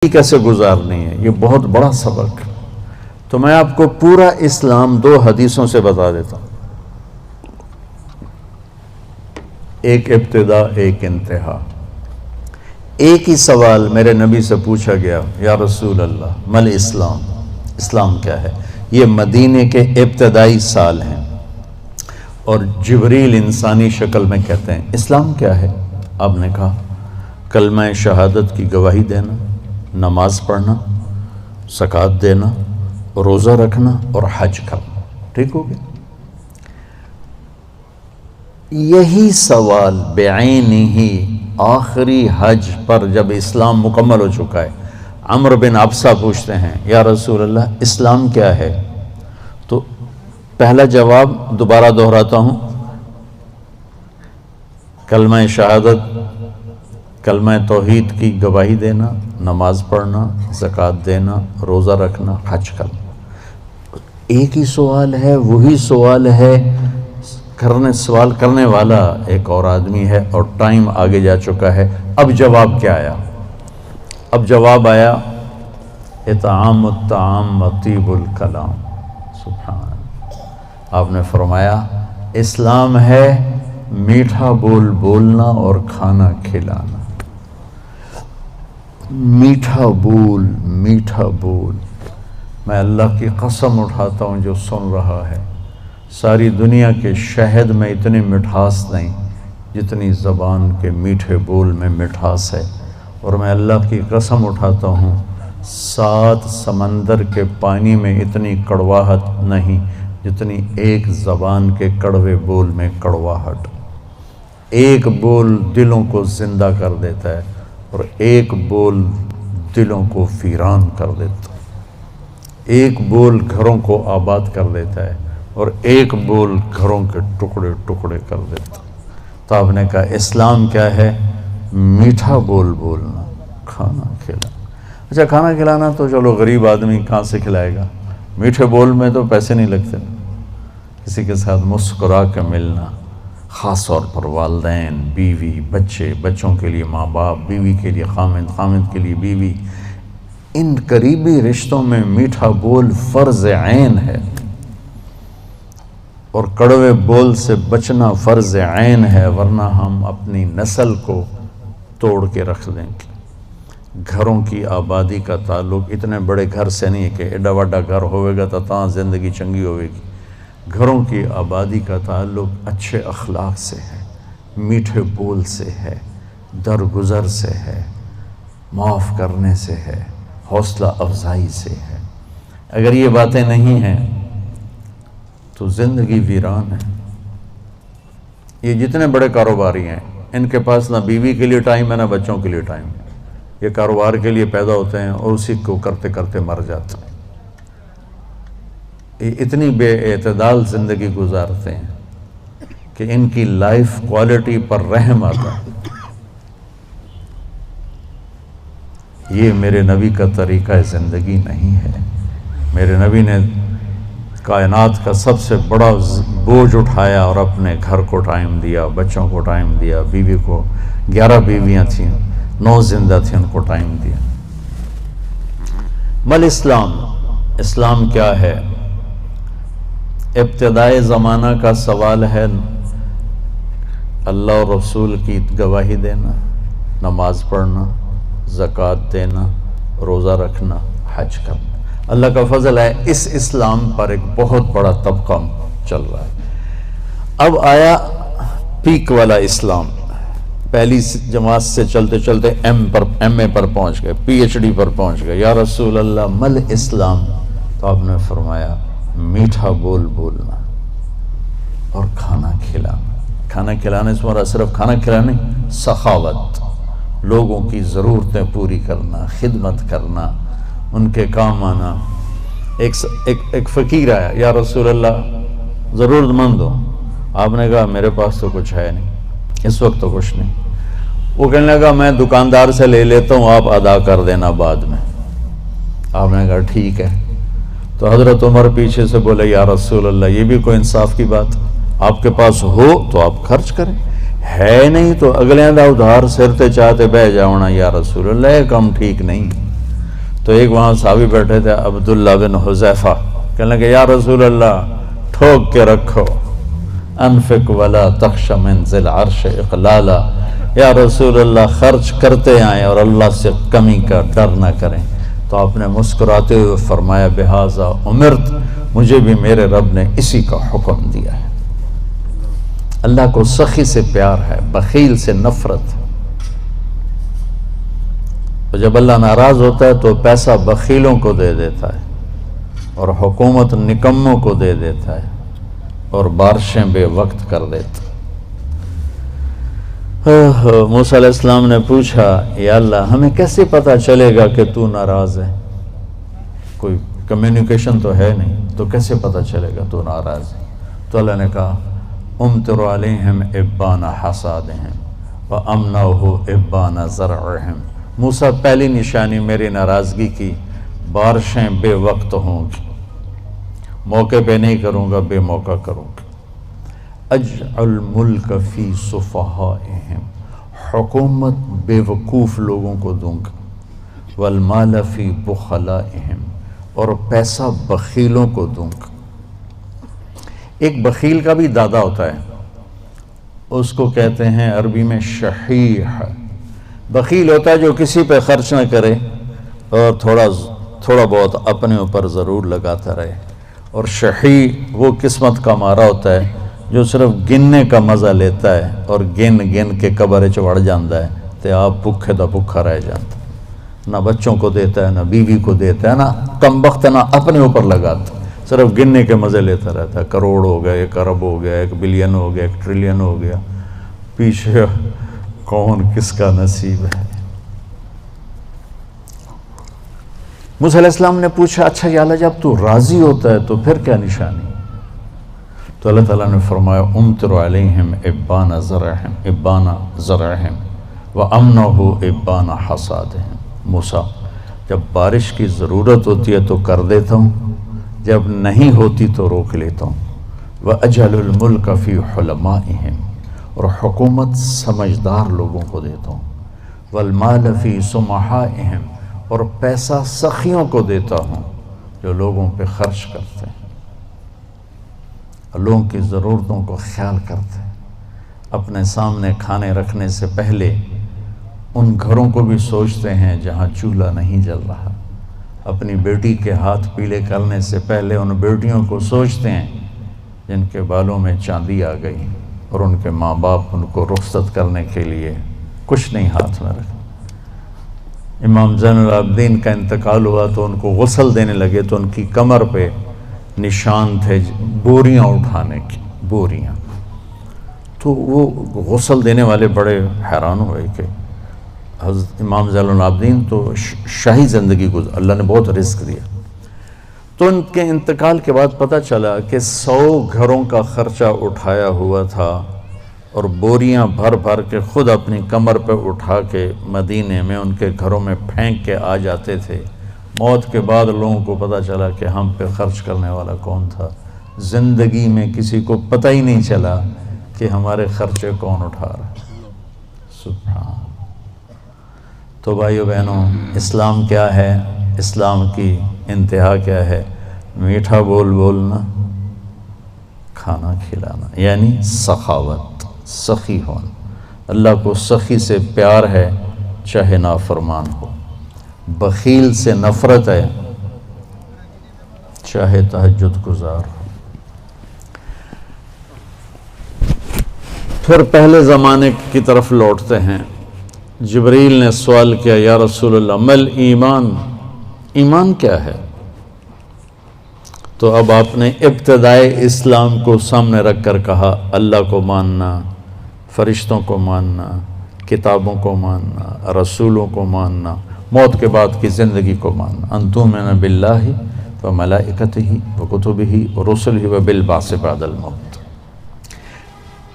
کیسے گزارنی ہے، یہ بہت بڑا سبق۔ تو میں آپ کو پورا اسلام 2 حدیثوں سے بتا دیتا ہوں، ایک ابتدا ایک انتہا۔ ایک ہی سوال میرے نبی سے پوچھا گیا، یا رسول اللہ مل اسلام، اسلام کیا ہے؟ یہ مدینے کے ابتدائی سال ہیں اور جبریل انسانی شکل میں کہتے ہیں اسلام کیا ہے؟ آپ نے کہا کلمہ شہادت کی گواہی دینا، نماز پڑھنا، زکوٰۃ دینا، روزہ رکھنا اور حج کرنا۔ ٹھیک ہو گیا؟ یہی سوال بعینہ آخری حج پر جب اسلام مکمل ہو چکا ہے، عمرو بن ابسہ پوچھتے ہیں یا رسول اللہ اسلام کیا ہے؟ تو پہلا جواب دوبارہ دہراتا ہوں، کلمہ شہادت، کلمہ توحید کی گواہی دینا، نماز پڑھنا، زکوٰۃ دینا، روزہ رکھنا، حج کرنا۔ ایک ہی سوال ہے، وہی سوال ہے، سوال کرنے والا ایک اور آدمی ہے اور ٹائم آگے جا چکا ہے۔ اب جواب کیا آیا؟ اب جواب آیا اطعام الطعام و طیب الکلام۔ سبحان اللہ۔ آپ نے فرمایا اسلام ہے میٹھا بول بولنا اور کھانا کھلانا۔ میٹھا بول، میٹھا بول۔ میں اللہ کی قسم اٹھاتا ہوں جو سن رہا ہے، ساری دنیا کے شہد میں اتنی مٹھاس نہیں جتنی زبان کے میٹھے بول میں مٹھاس ہے، اور میں اللہ کی قسم اٹھاتا ہوں 7 سمندر کے پانی میں اتنی کڑواہٹ نہیں جتنی ایک زبان کے کڑوے بول میں کڑواہٹ۔ ایک بول دلوں کو زندہ کر دیتا ہے اور ایک بول دلوں کو ویران کر دیتا ہے۔ ایک بول گھروں کو آباد کر دیتا ہے اور ایک بول گھروں کے ٹکڑے ٹکڑے کر دیتا ہے۔ تو آپ نے کہا اسلام کیا ہے؟ میٹھا بول بولنا، کھانا کھلانا۔ اچھا کھانا کھلانا تو چلو غریب آدمی کہاں سے کھلائے گا؟ میٹھے بول میں تو پیسے نہیں لگتے۔ کسی کے ساتھ مسکرا کے ملنا، خاص طور پر والدین، بیوی، بچے، بچوں کے لیے ماں باپ، بیوی کے لیے خامند، خامند کے لیے بیوی، ان قریبی رشتوں میں میٹھا بول فرض عین ہے، اور کڑوے بول سے بچنا فرض عین ہے، ورنہ ہم اپنی نسل کو توڑ کے رکھ دیں گے۔ گھروں کی آبادی کا تعلق اتنے بڑے گھر سے نہیں ہے کہ ایڈا وڈا گھر ہوئے گا تو تاں زندگی چنگی ہوئے گی۔ گھروں کی آبادی کا تعلق اچھے اخلاق سے ہے، میٹھے بول سے ہے، درگزر سے ہے، معاف کرنے سے ہے، حوصلہ افزائی سے ہے۔ اگر یہ باتیں نہیں ہیں تو زندگی ویران ہے۔ یہ جتنے بڑے کاروباری ہیں ان کے پاس نہ بیوی کے لیے ٹائم ہے نہ بچوں کے لیے ٹائم ہے۔ یہ کاروبار کے لیے پیدا ہوتے ہیں اور اسی کو کرتے کرتے مر جاتے ہیں۔ یہ اتنی بے اعتدال زندگی گزارتے ہیں کہ ان کی لائف کوالٹی پر رحم آتا ہے۔ یہ میرے نبی کا طریقہ زندگی نہیں ہے۔ میرے نبی نے کائنات کا سب سے بڑا بوجھ اٹھایا اور اپنے گھر کو ٹائم دیا، بچوں کو ٹائم دیا، بیوی کو 11 بیویاں تھیں، 9 زندہ تھیں، ان کو ٹائم دیا۔ مل اسلام، اسلام کیا ہے؟ ابتدائے زمانہ کا سوال ہے، اللہ اور رسول کی گواہی دینا، نماز پڑھنا، زکوٰۃ دینا، روزہ رکھنا، حج کرنا۔ اللہ کا فضل ہے اس اسلام پر ایک بہت بڑا طبقہ چل رہا ہے۔ اب آیا پیک والا اسلام، پہلی جماعت سے چلتے چلتے ایم اے پر پہنچ گئے، پی ایچ ڈی پر پہنچ گئے۔ یا رسول اللہ مل اسلام؟ تو آپ نے فرمایا میٹھا بول بولنا اور کھانا کھلانا۔ کھانا کھلانے سے مراد صرف کھانا کھلانا نہیں، سخاوت، لوگوں کی ضرورتیں پوری کرنا، خدمت کرنا، ان کے کام آنا۔ ایک فقیر آیا، یا رسول اللہ ضرورت مند ہو۔ آپ نے کہا میرے پاس تو کچھ ہے نہیں، اس وقت تو کچھ نہیں۔ وہ کہنے لگا میں دکاندار سے لے لیتا ہوں، آپ ادا کر دینا بعد میں۔ آپ نے کہا ٹھیک ہے۔ تو حضرت عمر پیچھے سے بولے یا رسول اللہ یہ بھی کوئی انصاف کی بات؟ آپ کے پاس ہو تو آپ خرچ کریں، ہے نہیں تو اگلے دا ادھار سر تے چاہتے بہ جاؤنا۔ یا رسول اللہ یہ کام ٹھیک نہیں۔ تو ایک وہاں صحابی بیٹھے تھے عبداللہ بن حذیفہ، کہنے لگے یا رسول اللہ ٹھوک کے رکھو، انفق ولا تخش من ذی العرش اقلالا، یا رسول اللہ خرچ کرتے آئیں اور اللہ سے کمی کا ڈر نہ کریں۔ تو آپ نے مسکراتے ہوئے فرمایا بہذا امرت، مجھے بھی میرے رب نے اسی کا حکم دیا ہے۔ اللہ کو سخی سے پیار ہے، بخیل سے نفرت۔ تو جب اللہ ناراض ہوتا ہے تو پیسہ بخیلوں کو دے دیتا ہے اور حکومت نکموں کو دے دیتا ہے اور بارشیں بے وقت کر دیتا ہے۔ موسیٰ علیہ السلام نے پوچھا یا اللہ ہمیں کیسے پتہ چلے گا کہ تو ناراض ہے؟ کوئی کمیونیکیشن تو ہے نہیں، تو کیسے پتہ چلے گا تو ناراض ہے؟ تو اللہ نے کہا امطر علیہم ابان حصادہم وامنعہ ابان زرعہم۔ موسیٰ پہلی نشانی میری ناراضگی کی، بارشیں بے وقت ہوں گی، موقع پہ نہیں کروں گا، بے موقع کروں گا۔ اجعل ملک فی صفحائہم، حکومت بے وقوف لوگوں کو دوں گا، والمال فی بخلائہم، اور پیسہ بخیلوں کو دوں گا۔ ایک بخیل کا بھی دادا ہوتا ہے، اس کو کہتے ہیں عربی میں شحیح۔ بخیل ہوتا ہے جو کسی پہ خرچ نہ کرے اور تھوڑا بہت اپنے اوپر ضرور لگاتا رہے، اور شحیح وہ قسمت کا مارا ہوتا ہے جو صرف گننے کا مزہ لیتا ہے اور گن کے قبر چڑھ جاندہ ہے تے آپ بھوکے دا بھوکا رہ جاتا ہے، نہ بچوں کو دیتا ہے، نہ بیوی کو دیتا ہے، نہ کم وقت نہ اپنے اوپر لگاتا ہے، صرف گننے کے مزے لیتا رہتا ہے۔ کروڑ ہو گیا، 1 ارب ہو گیا، 1 بلین ہو گیا، 1 ٹریلین ہو گیا، پیچھے کون کس کا نصیب ہے۔ موسیٰ علیہ السلام نے پوچھا اچھا یا اللہ جب تو راضی ہوتا ہے تو پھر کیا نشانی؟ تو اللہ تعالیٰ نے فرمایا امطر علیہم ابان زرعہم وامنعہ ابان حصادہم۔ موسیٰ جب بارش کی ضرورت ہوتی ہے تو کر دیتا ہوں، جب نہیں ہوتی تو روک لیتا ہوں۔ وَأَجْعَلُ الْمُلْكَ فِي حُلَمَائِهِمْ، اور حکومت سمجھدار لوگوں کو دیتا ہوں۔ وَالْمَالَ فِي سُمَحَائِهِمْ، اور پیسہ سخیوں کو دیتا ہوں جو لوگوں پہ خرچ کرتے ہیں، لوگوں کی ضرورتوں کو خیال کرتے ہیں، اپنے سامنے کھانے رکھنے سے پہلے ان گھروں کو بھی سوچتے ہیں جہاں چولہا نہیں جل رہا، اپنی بیٹی کے ہاتھ پیلے کرنے سے پہلے ان بیٹیوں کو سوچتے ہیں جن کے بالوں میں چاندی آ گئی اور ان کے ماں باپ ان کو رخصت کرنے کے لیے کچھ نہیں ہاتھ میں رکھا۔ امام زین العابدین کا انتقال ہوا تو ان کو غسل دینے لگے تو ان کی کمر پہ نشان تھے بوریاں اٹھانے کی، بوریاں۔ تو وہ غسل دینے والے بڑے حیران ہوئے کہ حضرت امام زین العابدین تو شاہی زندگی گزار، اللہ نے بہت رزق دیا۔ تو ان کے انتقال کے بعد پتہ چلا کہ 100 گھروں کا خرچہ اٹھایا ہوا تھا اور بوریاں بھر بھر کے خود اپنی کمر پہ اٹھا کے مدینے میں ان کے گھروں میں پھینک کے آ جاتے تھے۔ موت کے بعد لوگوں کو پتہ چلا کہ ہم پہ خرچ کرنے والا کون تھا۔ زندگی میں کسی کو پتہ ہی نہیں چلا کہ ہمارے خرچے کون اٹھا رہا ہے۔ سبحان۔ تو بھائیو بہنوں، اسلام کیا ہے؟ اسلام کی انتہا کیا ہے؟ میٹھا بول بولنا، کھانا کھلانا، یعنی سخاوت، سخی ہونا۔ اللہ کو سخی سے پیار ہے چاہے نافرمان ہو، بخیل سے نفرت ہے چاہے تہجد گزار ہو۔ پھر پہلے زمانے کی طرف لوٹتے ہیں۔ جبریل نے سوال کیا یا رسول اللہ مل ایمان، ایمان کیا ہے؟ تو اب آپ نے ابتدائے اسلام کو سامنے رکھ کر کہا اللہ کو ماننا، فرشتوں کو ماننا، کتابوں کو ماننا، رسولوں کو ماننا، موت کے بعد کی زندگی کو ماننا، ان تؤمن باللہ وملائکتہ وکتبہ ورسلہ وبالبعث بعد الموت۔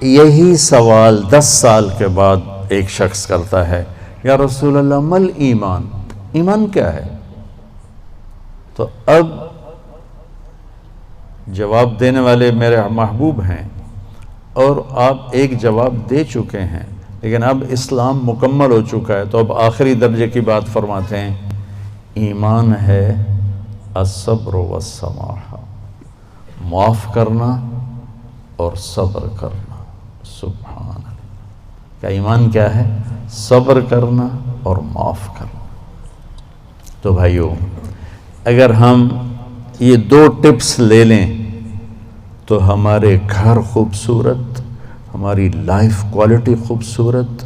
یہی سوال 10 سال کے بعد ایک شخص کرتا ہے یا رسول اللہ مل ایمان، ایمان کیا ہے؟ تو اب جواب دینے والے میرے محبوب ہیں اور آپ ایک جواب دے چکے ہیں، لیکن اب اسلام مکمل ہو چکا ہے، تو اب آخری درجے کی بات فرماتے ہیں ایمان ہے الصبر والسماحہ، معاف کرنا اور صبر کرنا۔ سبحان اللہ، کیا ایمان کیا ہے؟ صبر کرنا اور معاف کرنا۔ تو بھائیو، اگر ہم یہ 2 ٹپس لے لیں تو ہمارے گھر خوبصورت، ہماری لائف کوالٹی خوبصورت،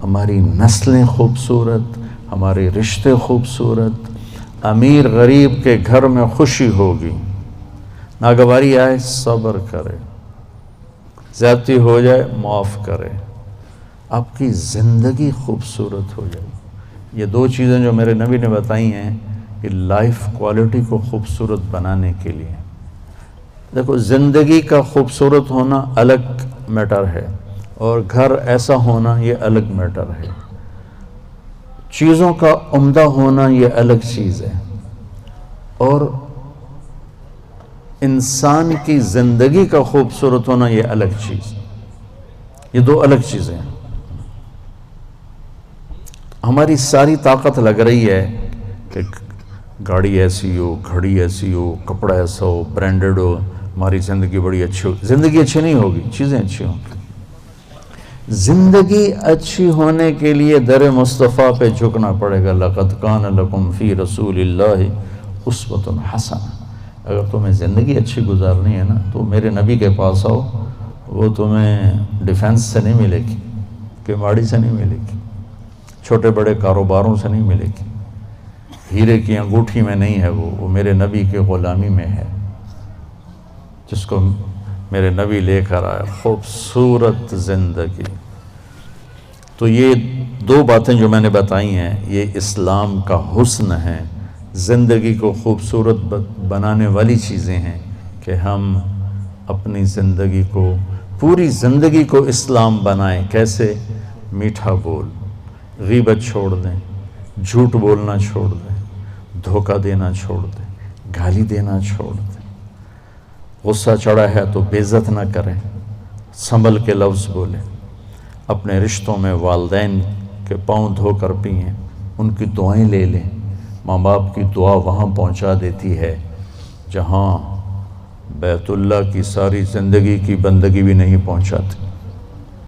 ہماری نسلیں خوبصورت، ہمارے رشتے خوبصورت، امیر غریب کے گھر میں خوشی ہوگی۔ ناگواری آئے صبر کرے، زیادتی ہو جائے معاف کرے، آپ کی زندگی خوبصورت ہو جائے۔ یہ 2 چیزیں جو میرے نبی نے بتائی ہیں کہ لائف کوالٹی کو خوبصورت بنانے کے لیے۔ دیکھو، زندگی کا خوبصورت ہونا الگ میٹر ہے، اور گھر ایسا ہونا یہ الگ میٹر ہے۔ چیزوں کا عمدہ ہونا یہ الگ چیز ہے، اور انسان کی زندگی کا خوبصورت ہونا یہ الگ چیز۔ یہ 2 الگ چیزیں ہیں۔ ہماری ساری طاقت لگ رہی ہے کہ گاڑی ایسی ہو، گھڑی ایسی ہو، کپڑا ایسا ہو، برانڈڈ ہو، ہماری زندگی بڑی اچھی ہو۔ زندگی اچھی نہیں ہوگی، چیزیں اچھی ہوں گی۔ زندگی اچھی ہونے کے لیے در مصطفیٰ پہ جھکنا پڑے گا۔ لَقَدْ كَانَ لَكُمْ فِي رَسُولِ اللَّهِ أُسْوَةٌ حَسَنَةٌ۔ اگر تمہیں زندگی اچھی گزارنی ہے نا تو میرے نبی کے پاس آؤ، وہ تمہیں ڈیفنس سے نہیں ملے گی، کیماڑی سے نہیں ملے گی، چھوٹے بڑے کاروباروں سے نہیں ملے گی، ہیرے کی انگوٹھی میں نہیں ہے، وہ میرے نبی کے غلامی میں ہے، جس کو میرے نبی لے کر آئے۔ خوبصورت زندگی۔ تو یہ 2 باتیں جو میں نے بتائی ہیں یہ اسلام کا حسن ہے، زندگی کو خوبصورت بنانے والی چیزیں ہیں کہ ہم اپنی زندگی کو، پوری زندگی کو اسلام بنائیں۔ کیسے؟ میٹھا بول، غیبت چھوڑ دیں، جھوٹ بولنا چھوڑ دیں، دھوکہ دینا چھوڑ دیں، گالی دینا چھوڑ دیں، غصہ چڑھا ہے تو بے عزت نہ کریں، سنبھل کے لفظ بولیں، اپنے رشتوں میں والدین کے پاؤں دھو کر پئیں، ان کی دعائیں لے لیں۔ ماں باپ کی دعا وہاں پہنچا دیتی ہے جہاں بیت اللہ کی ساری زندگی کی بندگی بھی نہیں پہنچاتی۔